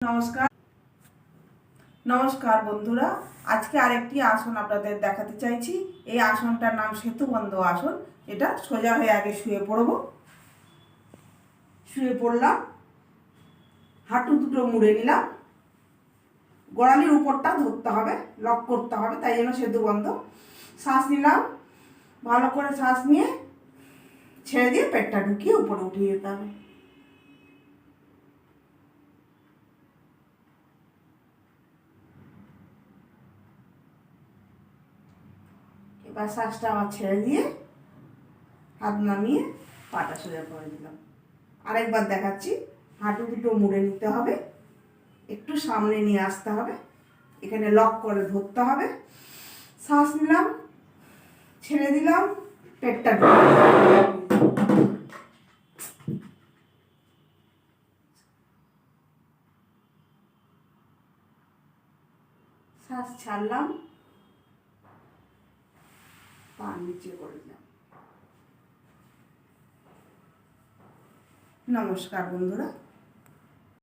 নমস্কার নমস্কার বন্ধুরা, আজকে আরেকটি আসন আপনাদের দেখাতে চাইছি। এই আসনটার নাম সেতুবন্ধ আসন। এটা সোজা হয়ে আগে শুয়ে পড়ব। শুয়ে পড়লাম, হাঁটু দুটো মুড়ে নিলাম, গোড়ালির উপরটা ধরতে হবে, লক করতে হবে, তাই জন্য সেতুবন্ধ। শ্বাস নিলাম, ভালো করে শ্বাস নিয়ে ছেড়ে দিয়ে পেটটা ঢুকিয়ে উপরে উঠিয়ে যেতে হবে। এবার শ্বাসটা আবার ছেড়ে দিয়ে হাত নামিয়ে পাটা সোজা করে দিলাম। আরেকবার দেখাচ্ছি। হাঁটু দুটো মুড়ে নিতে হবে, একটু সামনে নিয়ে আসতে হবে, এখানে লক করে ধরতে হবে। শ্বাস নিলাম, ছেড়ে দিলাম, পেটটা শ্বাস ছাড়লাম, পা নিচে করে দিলাম। নমস্কার বন্ধুরা।